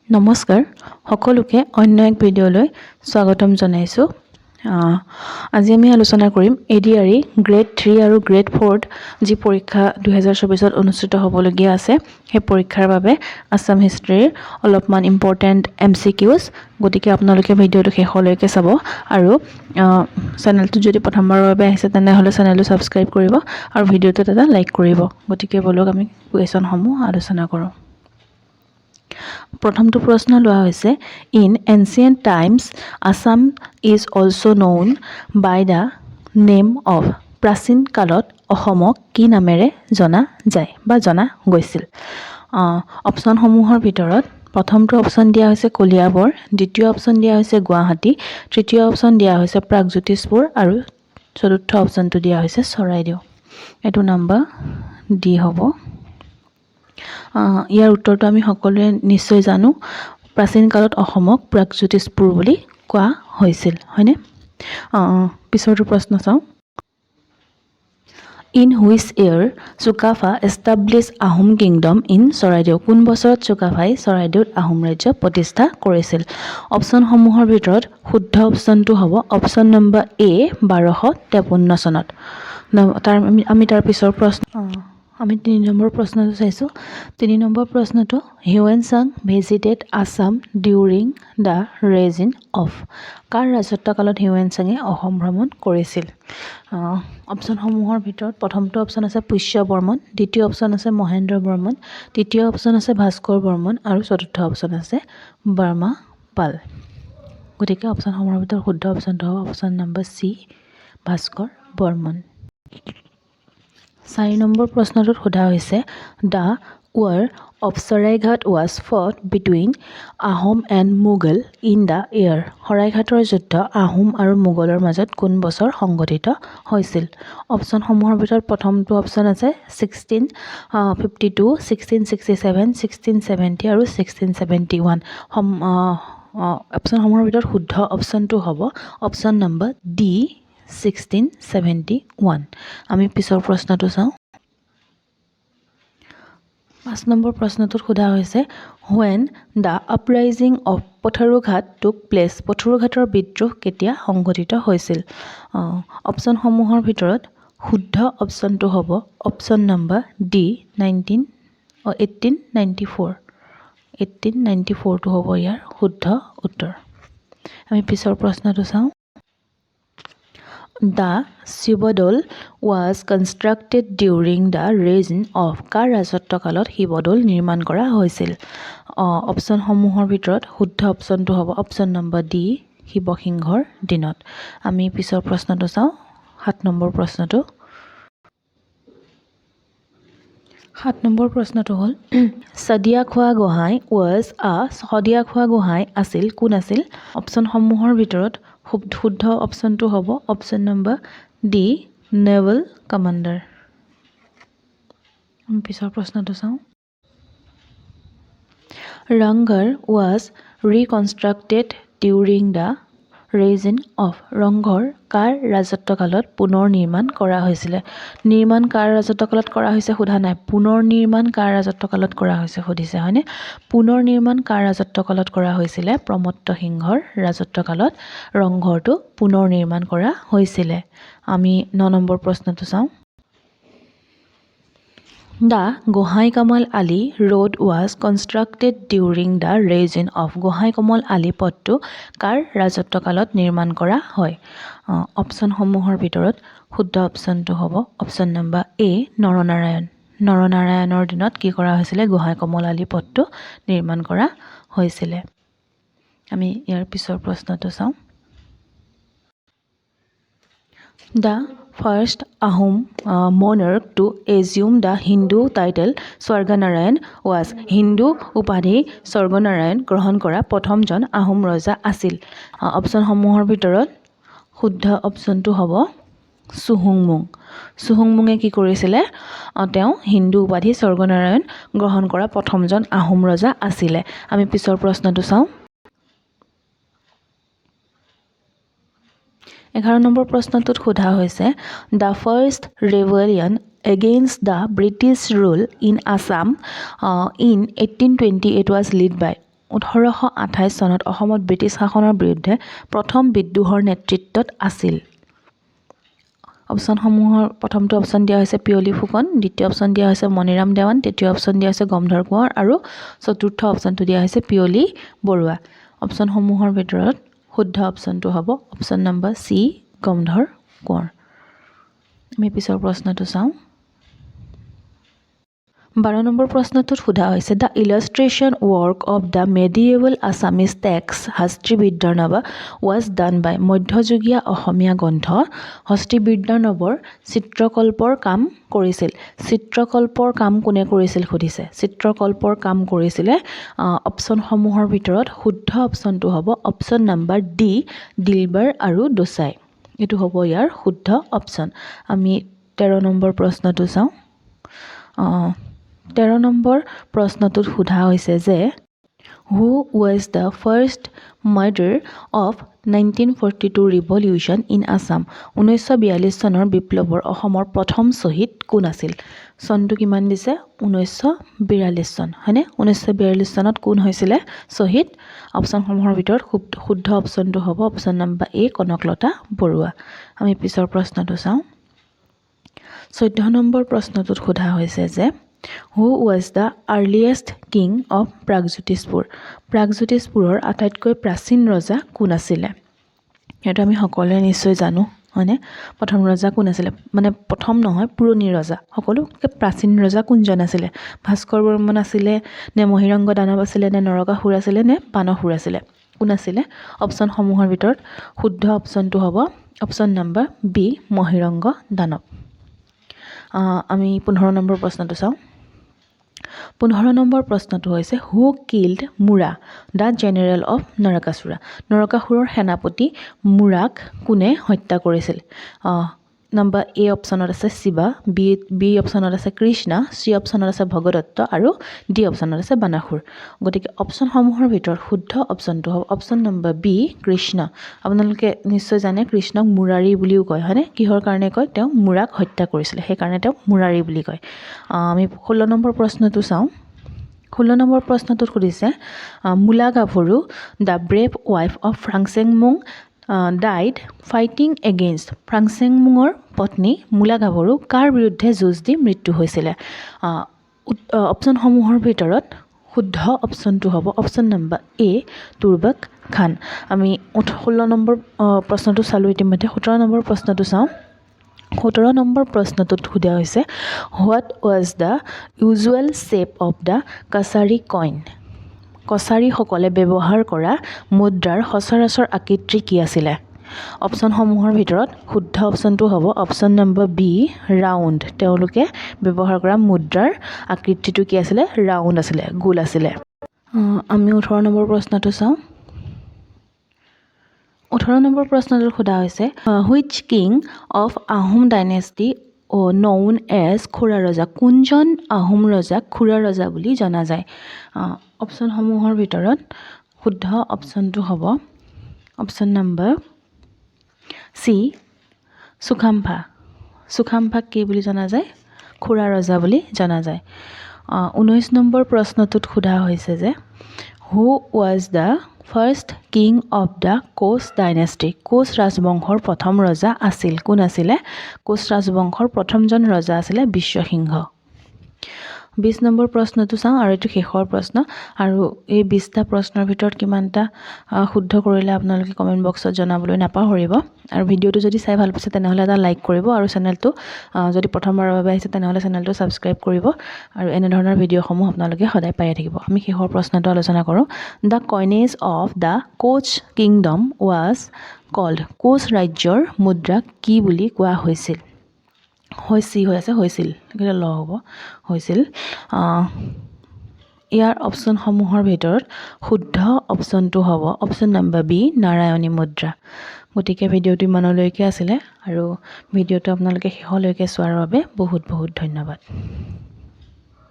নমস্কাৰ সকলোকে অন্য এক ভিডিঅ'লৈ স্বাগতম জনাইছোঁ। আজি আমি আলোচনা কৰিম এডিআৰই গ্ৰেড 3 আৰু গ্ৰেড 4 যি পৰীক্ষা 2024 অনুষ্ঠিত হ'বলগীয়া আছে সেই পৰীক্ষাৰ বাবে আসাম হিষ্ট্ৰীৰ অলপমান ইম্পৰ্টেণ্ট MCQs। গতিকে আপোনালোকে ভিডিঅ'টো শেষলৈকে চাব আৰু চেনেলটো যদি প্ৰথমবাৰৰ বাবে আহিছে তেনেহ'লে চেনেলটো ছাবস্ক্ৰাইব কৰিব আৰু ভিডিঅ'টোত এটা লাইক কৰিব। গতিকে বলক আমি কুৱেশ্যনসমূহ আলোচনা কৰোঁ। প্ৰথমটো প্ৰশ্ন লোৱা হৈছে in ancient times Assam is also' known by the name of. প্ৰাচীন কালত অসমক কি নামেৰে জনা যায় বা জনা গৈছিল? অপশ্যনসমূহৰ ভিতৰত প্ৰথমটো অপশ্যন দিয়া হৈছে কলিয়াবৰ, দ্বিতীয় অপশ্যন দিয়া হৈছে গুৱাহাটী, তৃতীয় অপশ্যন দিয়া হৈছে প্ৰাগজ্যোতিষপুৰ আৰু চতুৰ্থ অপশ্যনটো দিয়া হৈছে চৰাইদেউ। এইটো নাম্বাৰ ডি হ'ব। ইয়াৰ উত্তৰটো আমি সকলোৱে নিশ্চয় জানো। প্ৰাচীন কালত অসমক প্ৰাগজ্যোতিষপুৰ বুলি কোৱা হৈছিল, হয়নে? পিছৰটো প্ৰশ্ন চাওঁ। In which year Sukapha establish Ahom kingdom in Charaideo? কোন বছৰত চুকাফাই চৰাইদেউত আহোম ৰাজ্য প্ৰতিষ্ঠা কৰিছিল? অপশ্যনসমূহৰ ভিতৰত শুদ্ধ অপশ্যনটো হ'ব অপশ্যন নম্বৰ এ 1253 চনত। আমি তাৰ পিছৰ প্ৰশ্ন আমি 3 নম্বৰ প্ৰশ্নটো চাইছোঁ। 3 নম্বৰ প্ৰশ্নটো Hiuen Tsang visited Assam during the reign of. কাৰ ৰাজত্বকালত হিউৱেন চাঙে অসম ভ্ৰমণ কৰিছিল? অপশ্যনসমূহৰ ভিতৰত প্ৰথমটো অপশ্যন আছে পুষ্য বৰ্মন, দ্বিতীয় অপশ্যন আছে মহেন্দ্ৰ বৰ্মন, তৃতীয় অপশ্যন আছে ভাস্কৰ বৰ্মন আৰু চতুৰ্থ অপশ্যন আছে বাৰ্মা পাল। গতিকে অপশ্যনসমূহৰ ভিতৰত শুদ্ধ অপশ্যনটো হ'ব option number C Bhaskar Barman. 4 number প্ৰশ্নটোত সোধা হৈছে the war of Saraighat was fought between Ahom and Mughal in the year. শৰাইঘাটৰ যুদ্ধ আহোম আৰু মোগলৰ মাজত কোন বছৰ সংঘটিত হৈছিল? অপশ্যনসমূহৰ ভিতৰত প্ৰথমটো অপশ্যন আছে 1652, 1667, 1670 আৰু 1671। অপশ্যনসমূহৰ ভিতৰত শুদ্ধ অপশ্যনটো হ'ব অপশ্যন নম্বৰ ডি 1671। আমি পিছৰ প্ৰশ্নটো চাওঁ। 5 নম্বৰ প্ৰশ্নটোত সোধা হৈছে when the uprising of Patharughat took place. পথৰুঘাটৰ বিদ্ৰোহ কেতিয়া সংঘটিত হৈছিল? অপশ্যনসমূহৰ ভিতৰত শুদ্ধ অপশ্যনটো হ'ব অপশ্যন নম্বৰ ডি 1894। 1894টো হ'ব ইয়াৰ শুদ্ধ উত্তৰ। আমি পিছৰ প্ৰশ্নটো চাওঁ। The Shivadol was constructed during the reign of. কাৰ ৰাজত্বকালত শিৱদৌল নিৰ্মাণ কৰা হৈছিল? অপশ্যনসমূহৰ ভিতৰত শুদ্ধ অপশ্যনটো হ'ব অপশ্যন নম্বৰ ডি শিৱসিংহৰ দিনত। আমি পিছৰ প্ৰশ্নটো চাওঁ। 7 নম্বৰ প্ৰশ্নটো। 7 নম্বৰ প্ৰশ্নটো হ'ল শদিয়াখোৱা গোহাঁই ৱাজ আ। শদিয়াখোৱা গোহাঁই আছিল কোন আছিল? অপশ্যনসমূহৰ ভিতৰত শুদ্ধ অপশ্যনটো হ'ব option number D naval commander. আমি পিছৰ প্ৰশ্নটো চাওঁ। Ranghar was reconstructed during the reign of. Ranghar কাৰ ৰাজত্বকালত পুনৰ নিৰ্মাণ কৰা হৈছিলে? নিৰ্মাণ কাৰ ৰাজত্বকালত কৰা হৈছে সোধা নাই, পুনৰ নিৰ্মাণ কাৰ ৰাজত্বকালত কৰা হৈছে সুধিছে, হয়নে? পুনৰ নিৰ্মাণ কাৰ ৰাজত্বকালত কৰা হৈছিলে? প্ৰমত্ত সিংহৰ ৰাজত্বকালত ৰংঘৰটো পুনৰ নিৰ্মাণ কৰা হৈছিলে। আমি 9 নম্বৰ প্ৰশ্নটো চাওঁ। The Gohain Kamal Ali road was constructed during the reign of. Gohain Kamal Ali পথটো কাৰ ৰাজত্বকালত নিৰ্মাণ কৰা হয়? অপশ্যনসমূহৰ ভিতৰত শুদ্ধ অপশ্যনটো হ'ব অপশ্যন নম্বৰ এ নৰনাৰায়ণ। নৰনাৰায়ণৰ দিনত কি কৰা হৈছিলে? গোহাঁইকমল আলি পথটো নিৰ্মাণ কৰা হৈছিলে। আমি ইয়াৰ পিছৰ প্ৰশ্নটো চাওঁ। The first Ahom monarch to assume the Hindu title Swarganarayan was. হিন্দু উপাধি স্বৰ্গনাৰায়ণ গ্ৰহণ কৰা প্ৰথমজন আহোম ৰজা আছিল। অপশ্যনসমূহৰ ভিতৰত শুদ্ধ অপশ্যনটো হ'ব চুহুংমুং। চুহুংমুঙে কি কৰিছিলে? তেওঁ হিন্দু উপাধি স্বৰ্গনাৰায়ণ গ্ৰহণ কৰা প্ৰথমজন আহোম ৰজা আছিলে। আমি পিছৰ প্ৰশ্নটো চাওঁ। 11 নম্বৰ প্ৰশ্নটোত সোধা হৈছে the first revolution against the British rule in Assam in 1828 was led by. 1828 চনত অসমত ব্ৰিটিছ শাসনৰ বিৰুদ্ধে প্ৰথম বিদ্ৰোহৰ নেতৃত্বত আছিল অপশ্যনসমূহৰ প্ৰথমটো অপশ্যন দিয়া হৈছে পিয়লি ফুকন দ্বিতীয় অপশ্যন দিয়া হৈছে মণিৰাম দেৱান তৃতীয় অপশ্যন দিয়া হৈছে গমধৰ কোঁৱৰ আৰু চতুৰ্থ অপশ্যনটো দিয়া হৈছে পিয়লি বৰুৱা অপশ্যনসমূহৰ ভিতৰত শুদ্ধ অপশ্যনটো হ'ব option number C Gomdhar Konwar আমি পিছৰ প্ৰশ্নটো চাওঁ 12 নম্বৰ প্ৰশ্নটোত সোধা হৈছে the illustration work of the medieval Assamese text Hastividyarnava was done by মধ্যযুগীয় অসমীয়া গ্ৰন্থ হস্তিবিদ্যানৱৰ চিত্ৰকল্পৰ কাম কৰিছিল চিত্ৰকল্পৰ কাম কোনে কৰিছিল সুধিছে চিত্ৰকল্পৰ কাম কৰিছিলে অপশ্যনসমূহৰ ভিতৰত শুদ্ধ অপশ্যনটো হ'ব অপশ্যন নম্বৰ ডি দিলবাৰ আৰু দোচাই এইটো হ'ব ইয়াৰ শুদ্ধ অপশ্যন আমি 13 নম্বৰ প্ৰশ্নটো চাওঁ 13 নম্বৰ প্ৰশ্নটোত সোধা হৈছে যে who was the first murder of 1942 revolution in Assam 1942 চনৰ বিপ্লৱৰ অসমৰ প্ৰথম শ্বহীদ কোন আছিল চনটো কিমান দিছে 1942 চন হয়নে 1942 চনত কোন হৈছিলে শ্বহীদ অপশ্যনসমূহৰ ভিতৰত শুদ্ধ অপশ্যনটো হ'ব অপশ্যন নম্বৰ এ কনকলতা বৰুৱা আমি পিছৰ প্ৰশ্নটো চাওঁ 14 নম্বৰ প্ৰশ্নটোত সোধা হৈছে যে who was the earliest king of Pragjyotishpur প্ৰাগজ্যোতিষপুৰৰ আটাইতকৈ প্ৰাচীন ৰজা কোন আছিলে সেইটো আমি সকলোৱে নিশ্চয় জানো হয়নে প্ৰথম ৰজা কোন আছিলে মানে প্ৰথম নহয় পুৰণি ৰজা সকলোতকৈ প্ৰাচীন ৰজা কোনজন আছিলে ভাস্কৰ বৰ্মন আছিলে নে মহিৰংগ দানৱ আছিলে নে নৰকাসুৰ আছিলে নে বানসুৰ আছিলে কোন আছিলে অপশ্যনসমূহৰ ভিতৰত শুদ্ধ অপশ্যনটো হ'ব অপশ্যন নম্বৰ বি মহিৰংগ দানৱ আমি 15 নম্বৰ প্ৰশ্নটো চাওঁ 15 নম্বৰ প্ৰশ্নটো হৈছে হু কিল্ড মুৰা দ্য জেনেৰেল অফ নৰকাসুৰৰ সেনাপতি মুৰাক কোনে হত্যা কৰিছিল নম্বৰ এ অপশ্যনত আছে শিৱা বি অপশ্যনত আছে কৃষ্ণ চি অপশ্যনত আছে ভগদত্ত আৰু ডি অপশ্যনত আছে বানাসুৰ গতিকে অপশ্যনসমূহৰ ভিতৰত শুদ্ধ অপশ্যনটো হ'ব অপশ্যন নম্বৰ বি কৃষ্ণ আপোনালোকে নিশ্চয় জানে কৃষ্ণক মুৰাৰী বুলিও কয় হয়নে কিহৰ কাৰণে কয় তেওঁ মুৰাক হত্যা কৰিছিলে সেইকাৰণে তেওঁ মুৰাৰী বুলি কয় আমি 16 নম্বৰ প্ৰশ্নটো চাওঁ 16 নম্বৰ প্ৰশ্নটোত সুধিছে Mula Gabharu the brave wife of Phrasengmung died fighting against ফ্ৰাংচেংমুঙৰ পত্নী মূলা গাভৰু কাৰ বিৰুদ্ধে যুঁজ দি মৃত্যু হৈছিলে অপশ্যনসমূহৰ ভিতৰত শুদ্ধ অপশ্যনটো হ'ব অপশ্যন নম্বৰ এ তুৰ্বাক খান আমি 16 নম্বৰ প্ৰশ্নটো চালোঁ ইতিমধ্যে 17 নম্বৰ প্ৰশ্নটো চাওঁ 17 নম্বৰ প্ৰশ্নটোত সোধা হৈছে what was the usual shape of the Kachari coin কছাৰীসকলে ব্যৱহাৰ কৰা মুদ্ৰাৰ সচৰাচৰ আকৃতি কি আছিলে অপশ্যনসমূহৰ ভিতৰত শুদ্ধ অপশ্যনটো হ'ব অপশ্যন নম্বৰ বি ৰাউণ্ড তেওঁলোকে ব্যৱহাৰ কৰা মুদ্ৰাৰ আকৃতিটো কি আছিলে ৰাউণ্ড আছিলে গোল আছিলে আমি 18 নম্বৰ প্ৰশ্নটো চাওঁ 18 নম্বৰ প্ৰশ্নটোত সোধা হৈছে which king of Ahom dynasty known as Khura Raja কোনজন আহোম ৰজাক খুৰা ৰজা বুলি জনা যায় অপশ্যনসমূহৰ ভিতৰত শুদ্ধ অপশ্যনটো হ'ব অপশ্যন নম্বৰ চি চুকাম্ফাক কি বুলি জনা যায় খুৰা ৰজা বুলি জনা যায় 19 নম্বৰ প্ৰশ্নটোত সোধা হৈছে যে who was the first king of the Koch dynasty Koch ৰাজবংশৰ প্ৰথম ৰজা আছিল কোন আছিলে কোচ ৰাজবংশৰ প্ৰথমজন ৰজা আছিলে বিশ্বসিংহ 20 নম্বৰ প্ৰশ্নটো চাওঁ আৰু এইটো শেষৰ প্ৰশ্ন আৰু এই 20টা প্ৰশ্নৰ ভিতৰত কিমানটা শুদ্ধ কৰিলে আপোনালোকে কমেণ্ট বক্সত জনাবলৈ নাপাহৰিব আৰু ভিডিঅ'টো যদি চাই ভাল পাইছে তেনেহ'লে এটা লাইক কৰিব আৰু চেনেলটো যদি প্ৰথমবাৰৰ বাবে আহিছে তেনেহ'লে চেনেলটো ছাবস্ক্ৰাইব কৰিব আৰু এনেধৰণৰ ভিডিঅ'সমূহ আপোনালোকে সদায় পাই থাকিব আমি শেষৰ প্ৰশ্নটো আলোচনা কৰোঁ the coinage of the Koch kingdom was called কোচ ৰাজ্যৰ মুদ্ৰাক কি বুলি কোৱা হৈছিল হৈছিল ল হ'ব হৈছিল ইয়াৰ অপশ্যনসমূহৰ ভিতৰত শুদ্ধ অপশ্যনটো হ'ব অপশ্যন নম্বৰ বি নাৰায়ণী মুদ্ৰা গতিকে ভিডিঅ'টো ইমানলৈকে আছিলে আৰু ভিডিঅ'টো আপোনালোকে শেষলৈকে চোৱাৰ বাবে বহুত বহুত ধন্যবাদ